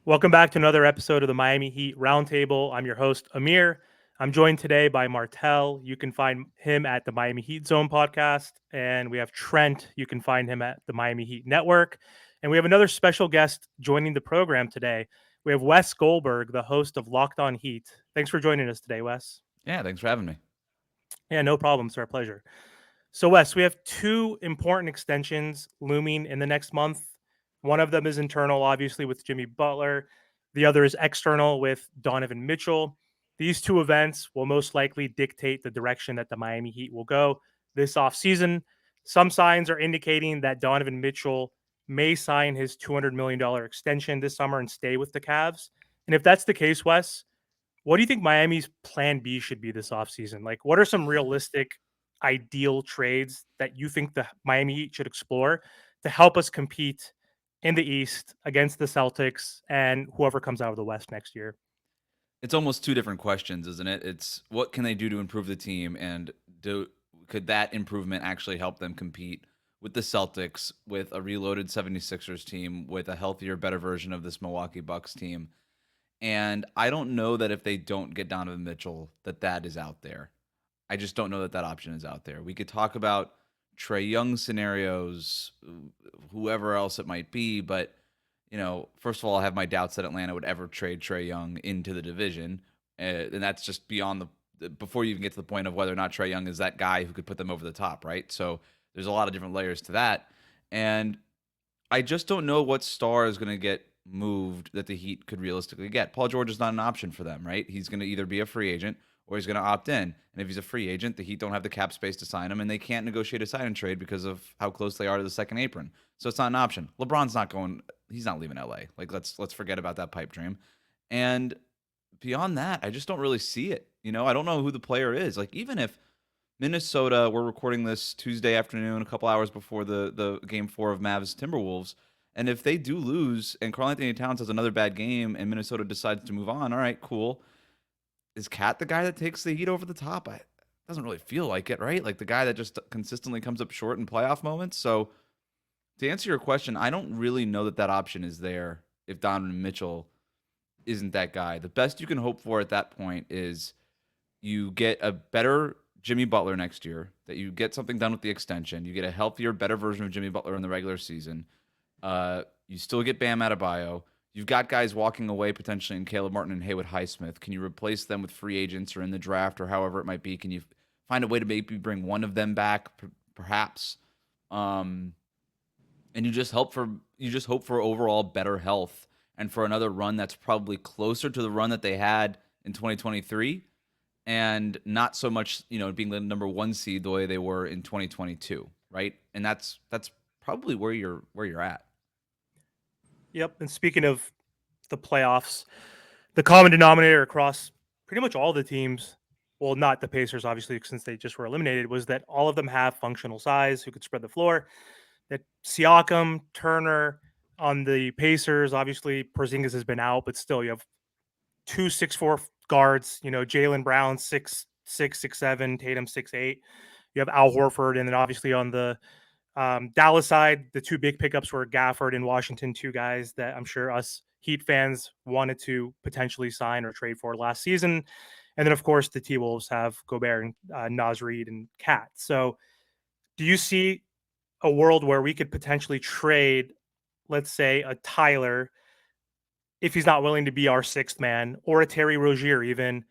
Welcome back to another episode of the Miami Heat Roundtable. I'm your host, Amir. I'm joined today by Martel. You can find him at the Miami Heat Zone podcast. And we have Trent. You can find him at the Miami Heat Network. And we have another special guest joining the program today. We have Wes Goldberg, the host of Locked On Heat. Thanks for joining us today, Wes. Yeah, thanks for having me. Yeah, no problem. It's our pleasure. So, Wes, we have two important extensions looming in the next month. One of them is internal, obviously, with Jimmy Butler. The other is external with Donovan Mitchell. These two events will most likely dictate the direction that the Miami Heat will go this offseason. Some signs are indicating that Donovan Mitchell may sign his $200 million extension this summer and stay with the Cavs. And if that's the case, Wes, what do you think Miami's plan B should be this offseason? Like, what are some realistic, ideal trades that you think the Miami Heat should explore to help us compete in the East against the Celtics and whoever comes out of the West next year? It's almost two different questions, isn't it? It's what can they do to improve the team, and could that improvement actually help them compete with the Celtics, with a reloaded 76ers team, with a healthier, better version of this Milwaukee Bucks team? And I don't know that if they don't get Donovan Mitchell, that is out there. I just don't know that option is out there. We could talk about Trey Young scenarios, whoever else it might be, but first of all, I have my doubts that Atlanta would ever trade Trey Young into the division, and that's just beyond before you even get to the point of whether or not Trey Young is that guy who could put them over the top, right? So there's a lot of different layers to that, and I just don't know what star is going to get moved that the Heat could realistically get. Paul George is not an option for them, right? He's going to either be a free agent or he's going to opt in. And if he's a free agent, the Heat don't have the cap space to sign him, and they can't negotiate a sign and trade because of how close they are to the second apron. So it's not an option. LeBron's not going. He's not leaving LA. Like let's forget about that pipe dream. And beyond that, I just don't really see it. I don't know who the player is. Like even if Minnesota, we're recording this Tuesday afternoon, a couple hours before the game 4 of Mavs Timberwolves. And if they do lose and Karl Anthony Towns has another bad game and Minnesota decides to move on, all right, cool. Is Cat the guy that takes the Heat over the top? It doesn't really feel like it, right? Like the guy that just consistently comes up short in playoff moments. So to answer your question, I don't really know that option is there if Donovan Mitchell isn't that guy. The best you can hope for at that point is you get a better Jimmy Butler next year, that you get something done with the extension, you get a healthier, better version of Jimmy Butler in the regular season. You still get Bam Adebayo. You've got guys walking away potentially in Caleb Martin and Haywood Highsmith. Can you replace them with free agents or in the draft or however it might be? Can you find a way to maybe bring one of them back, perhaps? And you just hope for overall better health and for another run that's probably closer to the run that they had in 2023 and not so much, being the number 1 seed the way they were in 2022, right? And that's probably where you're at. Yep. And speaking of the playoffs, the common denominator across pretty much all the teams, well, not the Pacers, obviously, since they just were eliminated, was that all of them have functional size who could spread the floor. That Siakam, Turner on the Pacers, obviously Porzingis has been out, but still you have 2 6'4" guards. Jalen Brown 6'6", 6'7", Tatum 6'8". You have Al Horford, and then obviously on the Dallas side, the two big pickups were Gafford and Washington, two guys that I'm sure us Heat fans wanted to potentially sign or trade for last season. And then, of course, the T-Wolves have Gobert and Naz Reid and Cat. So do you see a world where we could potentially trade, let's say, a Tyler, if he's not willing to be our sixth man, or a Terry Rozier even,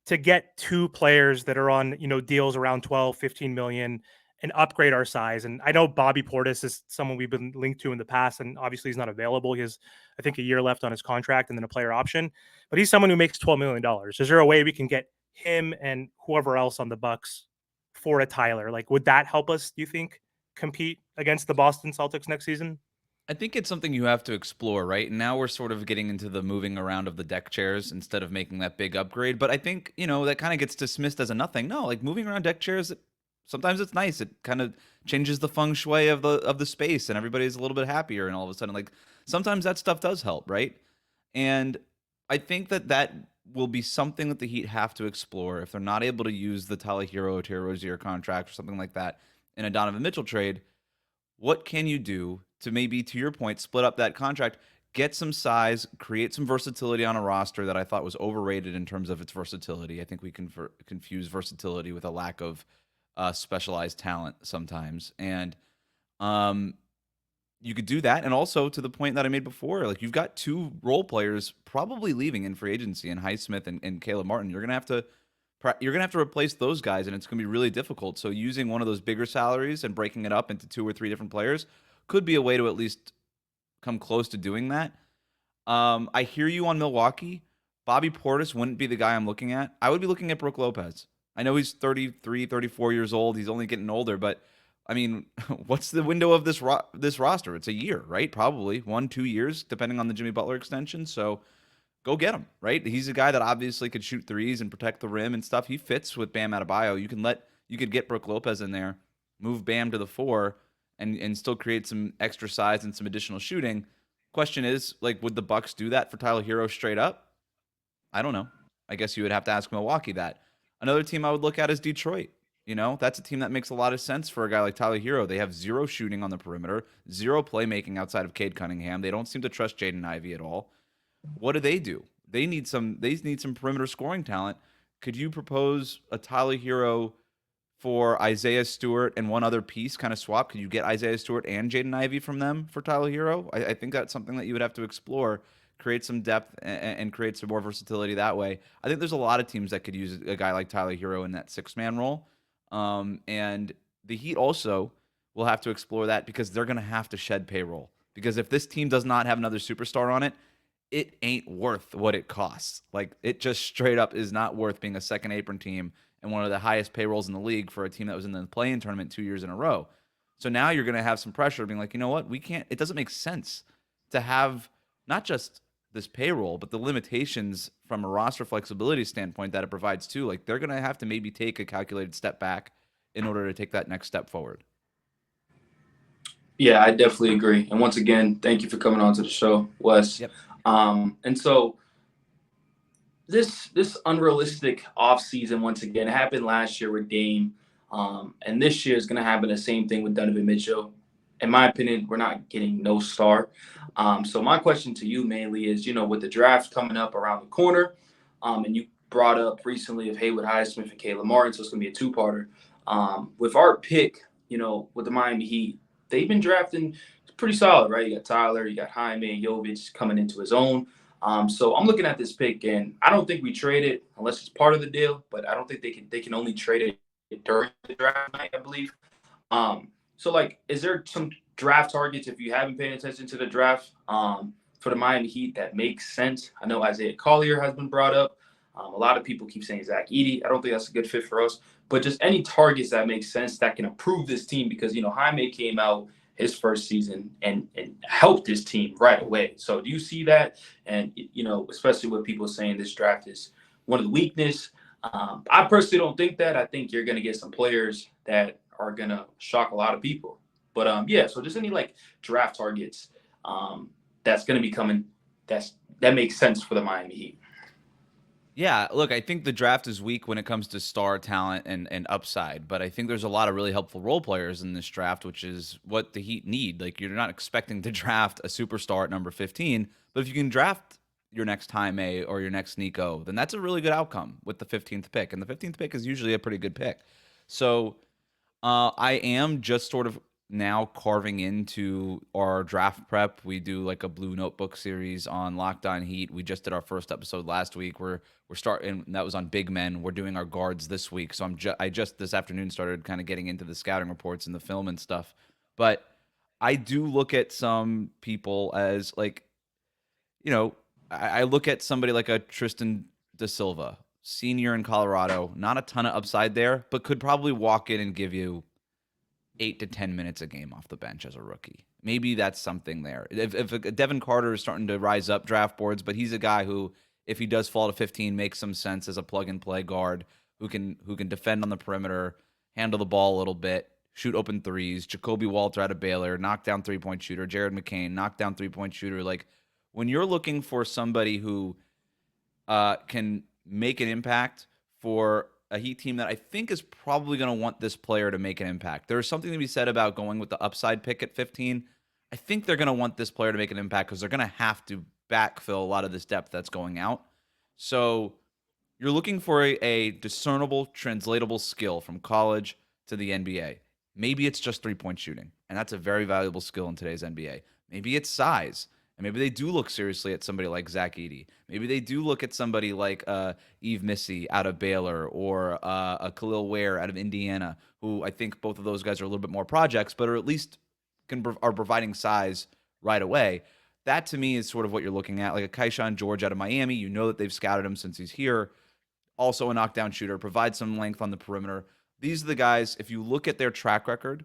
to get two players that are on, deals around 12, 15 million and upgrade our size? And I know Bobby Portis is someone we've been linked to in the past, and obviously he's not available. He has, I think, a year left on his contract and then a player option, but he's someone who makes $12 million. Is there a way we can get him and whoever else on the Bucks for a Tyler? Like, would that help us, do you think, compete against the Boston Celtics next season? I think it's something you have to explore, right? And now we're sort of getting into the moving around of the deck chairs instead of making that big upgrade. But I think, that kind of gets dismissed as a nothing. No, like moving around deck chairs, sometimes it's nice. It kind of changes the feng shui of the space and everybody's a little bit happier and all of a sudden, like, sometimes that stuff does help, right? And I think that will be something that the Heat have to explore if they're not able to use the Tyler Hero or Terry Rozier contract or something like that in a Donovan Mitchell trade. What can you do to maybe, to your point, split up that contract, get some size, create some versatility on a roster that I thought was overrated in terms of its versatility. I think we confuse versatility with a lack of specialized talent sometimes. And um, you could do that. And also to the point that I made before, like you've got two role players probably leaving in free agency in Highsmith and Caleb Martin. You're gonna have to replace those guys, and it's gonna be really difficult. So using one of those bigger salaries and breaking it up into two or three different players could be a way to at least come close to doing that. I hear you on Milwaukee. Bobby Portis wouldn't be the guy I'm looking at. I would be looking at Brook Lopez. I know he's 33, 34 years old. He's only getting older, but I mean, what's the window of this roster? It's a year, right? Probably 1-2 years, depending on the Jimmy Butler extension. So go get him, right? He's a guy that obviously could shoot threes and protect the rim and stuff. He fits with Bam Adebayo. You could get Brook Lopez in there, move Bam to the four, and still create some extra size and some additional shooting. Question is, like, would the Bucks do that for Tyler Hero straight up? I don't know. I guess you would have to ask Milwaukee that. Another team I would look at is Detroit. You know, that's a team that makes a lot of sense for a guy like Tyler Hero. They have zero shooting on the perimeter, zero playmaking outside of Cade Cunningham. They don't seem to trust Jaden Ivey at all. What do? They need some perimeter scoring talent. Could you propose a Tyler Hero for Isaiah Stewart and one other piece kind of swap? Could you get Isaiah Stewart and Jaden Ivey from them for Tyler Hero? I think that's something that you would have to explore, create some depth and create some more versatility that way. I think there's a lot of teams that could use a guy like Tyler Hero in that six-man role. And the Heat also will have to explore that because they're going to have to shed payroll. Because if this team does not have another superstar on it, it ain't worth what it costs. Like, it just straight up is not worth being a second apron team and one of the highest payrolls in the league for a team that was in the play-in tournament 2 years in a row. So now you're going to have some pressure being like, you know what? It doesn't make sense to have not just this payroll, but the limitations from a roster flexibility standpoint that it provides too. Like, they're going to have to maybe take a calculated step back in order to take that next step forward. Yeah, I definitely agree. And once again, thank you for coming on to the show, Wes. Yep. And so this unrealistic offseason, once again, happened last year with Dame. And this year is going to happen the same thing with Donovan Mitchell. In my opinion, we're not getting no star. So my question to you mainly is, with the draft coming up around the corner, and you brought up recently of Haywood Highsmith and Caleb Martin, so it's going to be a two-parter. With our pick, with the Miami Heat, they've been drafting pretty solid, right? You got Tyler, you got Jaime, Jovic coming into his own. So I'm looking at this pick, and I don't think we trade it unless it's part of the deal. But I don't think they can only trade it during the draft night, I believe. So like, is there some draft targets if you haven't paid attention to the draft for the Miami Heat that makes sense? I know Isaiah Collier has been brought up. A lot of people keep saying Zach Edey. I don't think that's a good fit for us. But just any targets that make sense that can improve this team because Jaime came out his first season and helped this team right away. So do you see that? And, especially with people saying this draft is one of the weakness. I personally don't think that. I think you're going to get some players that are going to shock a lot of people. But, yeah, so just any, draft targets that's going to be coming that makes sense for the Miami Heat. Yeah, look, I think the draft is weak when it comes to star talent and upside, but I think there's a lot of really helpful role players in this draft, which is what the Heat need. Like, you're not expecting to draft a superstar at number 15, but if you can draft your next Jaime or your next Nico, then that's a really good outcome with the 15th pick. And the 15th pick is usually a pretty good pick. So I am just sort of now carving into our draft prep. We do like a Blue Notebook series on Locked On Heat. We just did our first episode last week. We're starting, that was on big men. We're doing our guards this week. So I just this afternoon started kind of getting into the scouting reports and the film and stuff. But I do look at some people as like, I look at somebody like a Tristan Da Silva, senior in Colorado, not a ton of upside there, but could probably walk in and give you 8 to 10 minutes a game off the bench as a rookie. Maybe that's something there. If Devin Carter is starting to rise up draft boards, but he's a guy who, if he does fall to 15, makes some sense as a plug-and-play guard who can defend on the perimeter, handle the ball a little bit, shoot open threes. Jacoby Walter out of Baylor, knockdown three-point shooter. Jared McCain, knockdown three-point shooter. Like, when you're looking for somebody who can make an impact for a Heat team that I think is probably going to want this player to make an impact. There's something to be said about going with the upside pick at 15. I think they're going to want this player to make an impact because they're going to have to backfill a lot of this depth that's going out. So you're looking for a discernible, translatable skill from college to the NBA. Maybe it's just 3-point shooting, and that's a very valuable skill in today's NBA. Maybe it's size, and maybe they do look seriously at somebody like Zach Edey. Maybe they do look at somebody like Eve Missy out of Baylor or a Khalil Ware out of Indiana, who I think both of those guys are a little bit more projects, but are at least are providing size right away. That to me is sort of what you're looking at, like a Kaishan George out of Miami. You know that they've scouted him since he's here. Also a knockdown shooter, provides some length on the perimeter. These are the guys, if you look at their track record,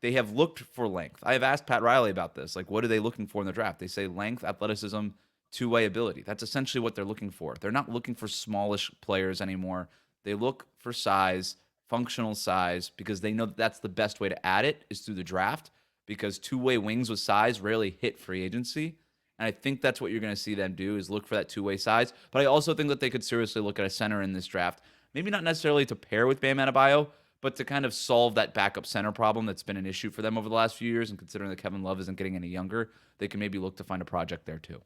they have looked for length. I have asked Pat Riley about this. Like, what are they looking for in the draft? They say length, athleticism, two-way ability. That's essentially what they're looking for. They're not looking for smallish players anymore. They look for size, functional size, because they know that that's the best way to add it is through the draft, because two-way wings with size rarely hit free agency. And I think that's what you're going to see them do is look for that two-way size. But I also think that they could seriously look at a center in this draft. Maybe not necessarily to pair with Bam Adebayo, but to kind of solve that backup center problem that's been an issue for them over the last few years. And considering that Kevin Love isn't getting any younger, they can maybe look to find a project there too.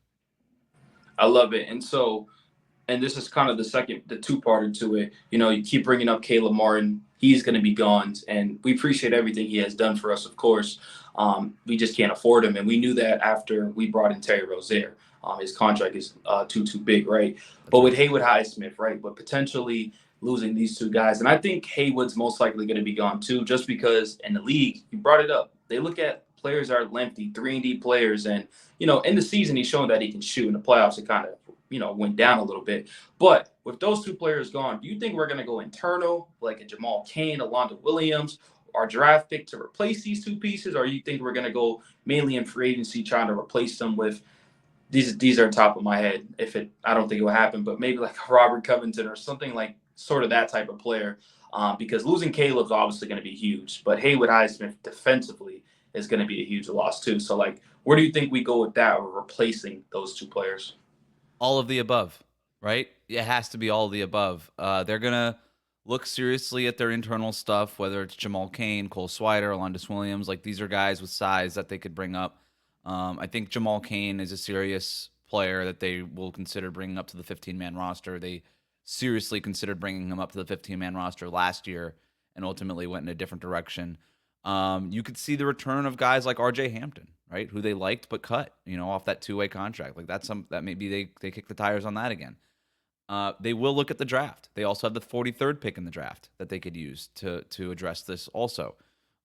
I love it. And this is kind of the two-parter to it. You know, you keep bringing up Caleb Martin. He's going to be gone, and we appreciate everything he has done for us, of course. We just can't afford him, and we knew that after we brought in Terry Rozier. His contract is too big, right? But with Haywood Highsmith, right? But potentially losing these two guys. And I think Haywood's most likely going to be gone too, just because in the league, you brought it up, they look at players that are lengthy, 3-and-D players. And, you know, in the season, he's shown that he can shoot. In the playoffs, it kind of, you know, went down a little bit. But with those two players gone, do you think we're going to go internal, like a Jamal Cain, a Lonzo Williams, our draft pick to replace these two pieces? Or you think we're going to go mainly in free agency trying to replace them with these are top of my head. I don't think it will happen, but maybe like a Robert Covington or something like sort of that type of player. Because losing Caleb's obviously going to be huge, but Haywood Highsmith defensively is going to be a huge loss too. So like, where do you think we go with that or replacing those two players? All of the above, right? It has to be all of the above. They're going to look seriously at their internal stuff, whether it's Jamal Cain, Cole Swider, Alondas Williams. Like, these are guys with size that they could bring up. I think Jamal Cain is a serious player that they will consider bringing up to the 15-man roster. They seriously considered bringing him up to the 15-man roster last year and ultimately went in a different direction. You could see the return of guys like R.J. Hampton, right, who they liked but cut, you know, off that two-way contract. Like, that's that maybe they kick the tires on that again. They will look at the draft. They also have the 43rd pick in the draft that they could use to address this also.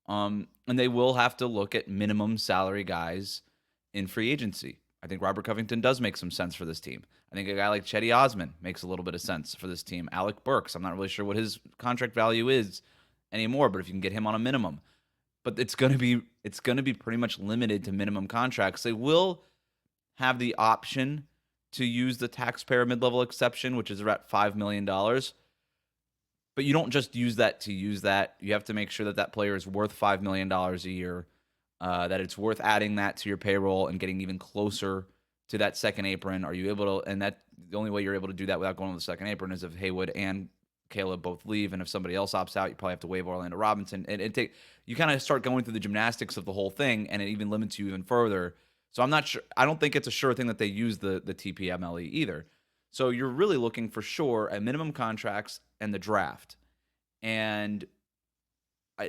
And they will have to look at minimum salary guys in free agency. I think Robert Covington does make some sense for this team. I think a guy like Chetty Osman makes a little bit of sense for this team. Alec Burks, I'm not really sure what his contract value is anymore, but if you can get him on a minimum. But it's going to be pretty much limited to minimum contracts. They will have the option to use the taxpayer mid-level exception, which is about $5 million. But you don't just use that to use that. You have to make sure that that player is worth $5 million a year, that it's worth adding that to your payroll and getting even closer to that second apron. Are you able to? And that the only way you're able to do that without going to the second apron is if Haywood and Caleb both leave, and if somebody else opts out, you probably have to waive Orlando Robinson. And you kind of start going through the gymnastics of the whole thing, and it even limits you even further. So I'm not sure. I don't think it's a sure thing that they use the TPMLE either. So you're really looking for sure at minimum contracts and the draft, and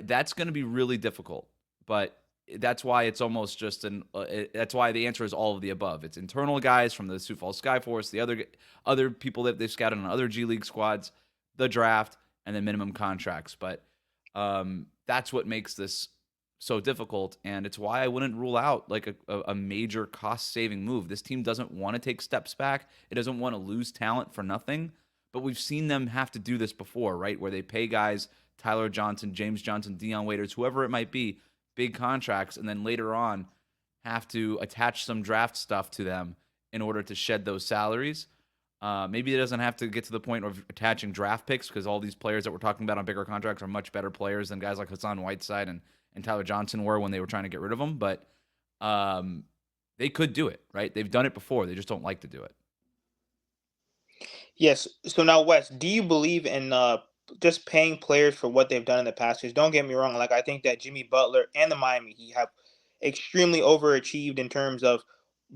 that's going to be really difficult. But that's why it's almost just that's why the answer is all of the above. It's internal guys from the Sioux Falls Skyforce, the other people that they've scouted on other G League squads, the draft, and then minimum contracts. But that's what makes this so difficult, and it's why I wouldn't rule out like a major cost-saving move. This team doesn't want to take steps back. It doesn't want to lose talent for nothing, but we've seen them have to do this before, right? Where they pay guys, Tyler Johnson, James Johnson, Dion Waiters, whoever it might be, big contracts, and then later on have to attach some draft stuff to them in order to shed those salaries. Maybe it doesn't have to get to the point of attaching draft picks, because all these players that we're talking about on bigger contracts are much better players than guys like Hassan Whiteside and Tyler Johnson were when they were trying to get rid of him. But they could do it, right? They've done it before. They just don't like to do it. Yes. So now, Wes, do you believe in just paying players for what they've done in the past? Because don't get me wrong, like I think that Jimmy Butler and the Miami Heat have extremely overachieved in terms of,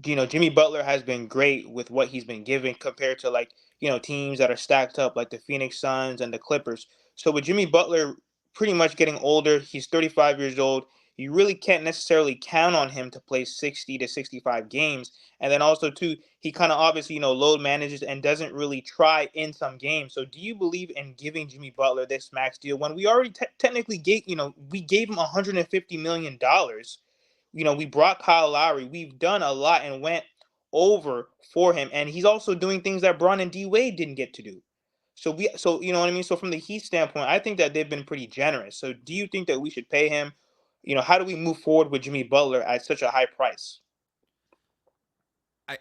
Jimmy Butler has been great with what he's been given compared to like, teams that are stacked up like the Phoenix Suns and the Clippers. So with Jimmy Butler pretty much getting older, he's 35 years old. You really can't necessarily count on him to play 60 to 65 games. And then also too, he kind of obviously, load manages and doesn't really try in some games. So do you believe in giving Jimmy Butler this max deal when we already technically gave, we gave him $150 million? We brought Kyle Lowry. We've done a lot and went over for him. And he's also doing things that Bron and D Wade didn't get to do. So you know what I mean? So from the Heat standpoint, I think that they've been pretty generous. So do you think that we should pay him? How do we move forward with Jimmy Butler at such a high price?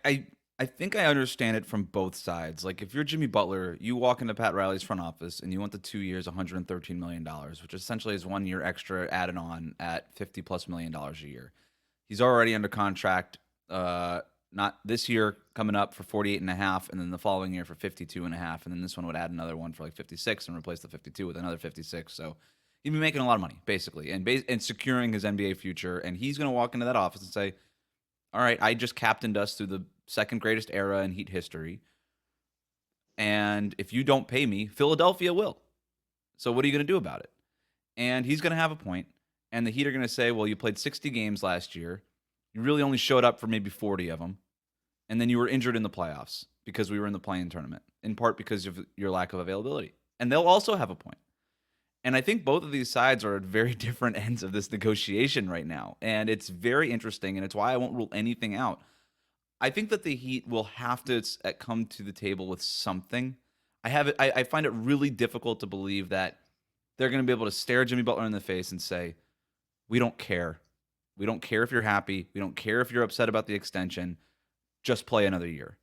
I think I understand it from both sides. Like if you're Jimmy Butler, you walk into Pat Riley's front office and you want the 2 years, $113 million, which essentially is 1 year extra added on at $50+ million a year. He's already under contract, not this year coming up for 48 and a half, and then the following year for 52 and a half, and then this one would add another one for like 56 and replace the 52 with another 56. So he'd be making a lot of money basically, and securing his NBA future. And he's going to walk into that office and say, all right, I just captained us through the second greatest era in Heat history. And if you don't pay me, Philadelphia will. So what are you going to do about it? And he's going to have a point. And the Heat are going to say, well, you played 60 games last year. You really only showed up for maybe 40 of them. And then you were injured in the playoffs because we were in the play-in tournament, in part because of your lack of availability. And they'll also have a point. And I think both of these sides are at very different ends of this negotiation right now. And it's very interesting, and it's why I won't rule anything out. I think that the Heat will have to come to the table with something. I find it really difficult to believe that they're going to be able to stare Jimmy Butler in the face and say, we don't care. We don't care if you're happy. We don't care if you're upset about the extension. Just play another year.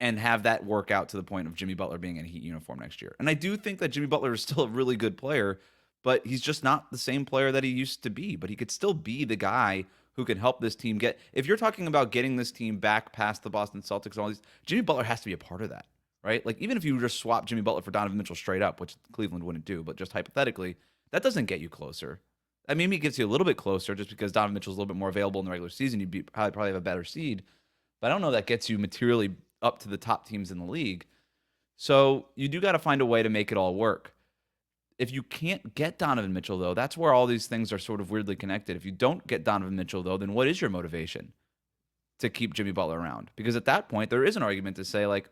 And have that work out to the point of Jimmy Butler being in a Heat uniform next year. And I do think that Jimmy Butler is still a really good player, but he's just not the same player that he used to be. But he could still be the guy who can help this team get. If you're talking about getting this team back past the Boston Celtics and all these, Jimmy Butler has to be a part of that, right? Like even if you just swap Jimmy Butler for Donovan Mitchell straight up, which Cleveland wouldn't do, but just hypothetically, that doesn't get you closer. I mean, it gets you a little bit closer just because Donovan Mitchell's a little bit more available in the regular season. You'd probably have a better seed. But I don't know that gets you materially up to the top teams in the league. So you do got to find a way to make it all work. If you can't get Donovan Mitchell, though, that's where all these things are sort of weirdly connected. If you don't get Donovan Mitchell, though, then what is your motivation to keep Jimmy Butler around? Because at that point, there is an argument to say, like,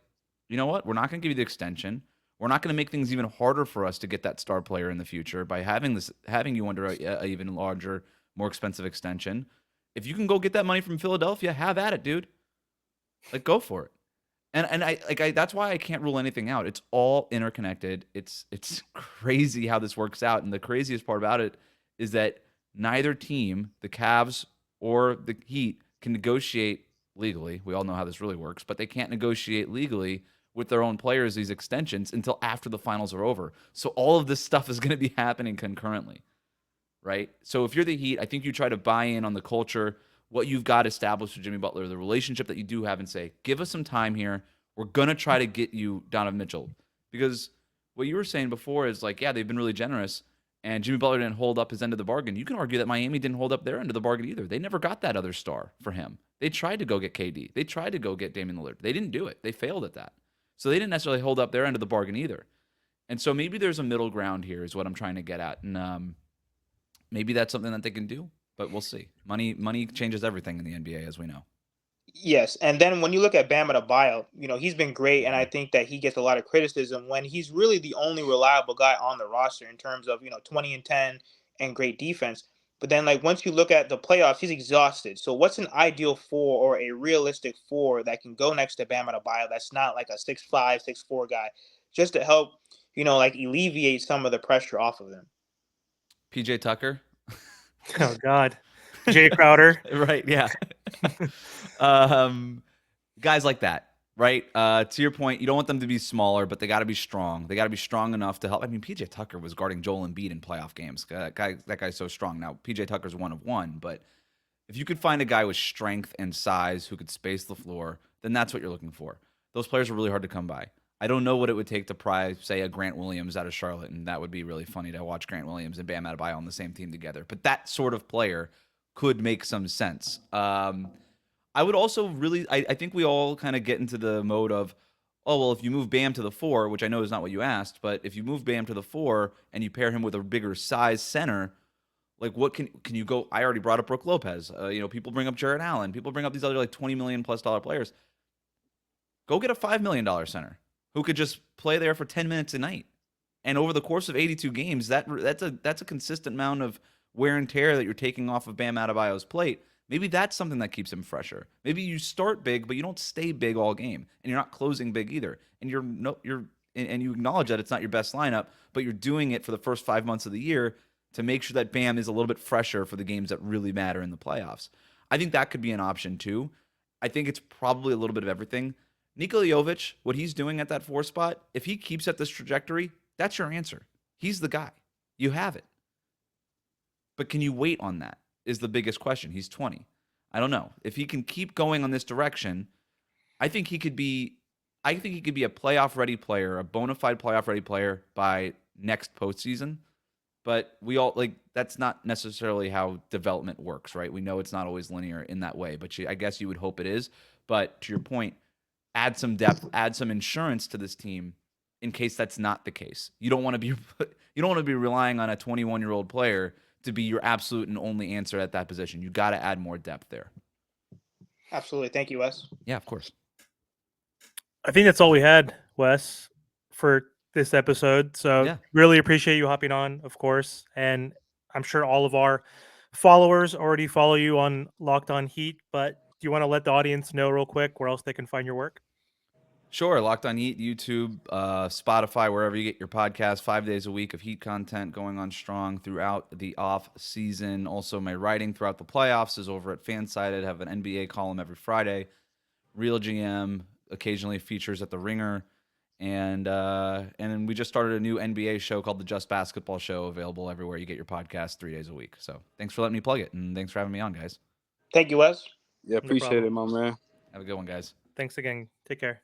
you know what? We're not going to give you the extension. We're not going to make things even harder for us to get that star player in the future by having you under a even larger, more expensive extension. If you can go get that money from Philadelphia, have at it, dude. Like, go for it. And I that's why I can't rule anything out. It's all interconnected. It's crazy how this works out. And the craziest part about it is that neither team, the Cavs or the Heat, can negotiate legally. We all know how this really works, but they can't negotiate legally with their own players these extensions until after the finals are over. So all of this stuff is going to be happening concurrently, right? So if you're the Heat, I think you try to buy in on the culture, what you've got established with Jimmy Butler, the relationship that you do have, and say, give us some time here. We're going to try to get you Donovan Mitchell. Because what you were saying before is like, yeah, they've been really generous, and Jimmy Butler didn't hold up his end of the bargain. You can argue that Miami didn't hold up their end of the bargain either. They never got that other star for him. They tried to go get KD. They tried to go get Damian Lillard. They didn't do it. They failed at that. So they didn't necessarily hold up their end of the bargain either. And so maybe there's a middle ground here is what I'm trying to get at. And maybe that's something that they can do. But we'll see. Money changes everything in the NBA, as we know. Yes, and then when you look at Bam Adebayo, he's been great, and I think that he gets a lot of criticism when he's really the only reliable guy on the roster in terms of 20 and 10 and great defense. But then, like once you look at the playoffs, he's exhausted. So what's an ideal four or a realistic four that can go next to Bam Adebayo? That's not like a 6'5", 6'4" guy, just to help like alleviate some of the pressure off of them. PJ Tucker. Oh God, Jay Crowder. Right? Yeah. Guys like that, right? To your point, you don't want them to be smaller, but they got to be strong. They got to be strong enough to help. I mean, PJ Tucker was guarding Joel Embiid in playoff games. That guy's so strong. Now, PJ Tucker's one of one, but if you could find a guy with strength and size who could space the floor, then that's what you're looking for. Those players are really hard to come by. I don't know what it would take to pry, say, a Grant Williams out of Charlotte, and that would be really funny to watch Grant Williams and Bam Adebayo on the same team together. But that sort of player could make some sense. I would also really, I think we all kind of get into the mode of, oh, well, if you move Bam to the 4, which I know is not what you asked, but if you move Bam to the 4 and you pair him with a bigger size center, like what can you go? I already brought up Brook Lopez. People bring up Jarrett Allen. People bring up these other like $20 million plus players. Go get a $5 million center who could just play there for 10 minutes a night. And over the course of 82 games, that's a consistent amount of wear and tear that you're taking off of Bam Adebayo's plate. Maybe that's something that keeps him fresher. Maybe you start big, but you don't stay big all game, and you're not closing big either. And and you acknowledge that it's not your best lineup, but you're doing it for the first 5 months of the year to make sure that Bam is a little bit fresher for the games that really matter in the playoffs. I think that could be an option too. I think it's probably a little bit of everything. Nikola Jovic, what he's doing at that 4 spot, if he keeps at this trajectory, that's your answer. He's the guy. You have it. But can you wait on that is the biggest question. He's 20. I don't know. If he can keep going on this direction, I think he could be a playoff ready player, a bona fide playoff ready player by next postseason. But we all that's not necessarily how development works, right? We know it's not always linear in that way, but I guess you would hope it is. But to your point, add some depth, add some insurance to this team in case that's not the case. You don't want to be relying on a 21-year-old player to be your absolute and only answer at that position. You got to add more depth there. Absolutely. Thank you, Wes. Yeah, of course. I think that's all we had, Wes, for this episode. So really appreciate you hopping on, of course. And I'm sure all of our followers already follow you on Locked On Heat, but do you want to let the audience know real quick where else they can find your work? Sure. Locked On Heat, YouTube, Spotify, wherever you get your podcast, 5 days a week of Heat content going on strong throughout the off season. Also, my writing throughout the playoffs is over at Fansided. I have an NBA column every Friday. Real GM occasionally features at The Ringer. And then we just started a new NBA show called the Just Basketball Show, available everywhere you get your podcast 3 days a week. So thanks for letting me plug it, and thanks for having me on, guys. Thank you, Wes. Yeah, appreciate it, my man. Have a good one, guys. Thanks again. Take care.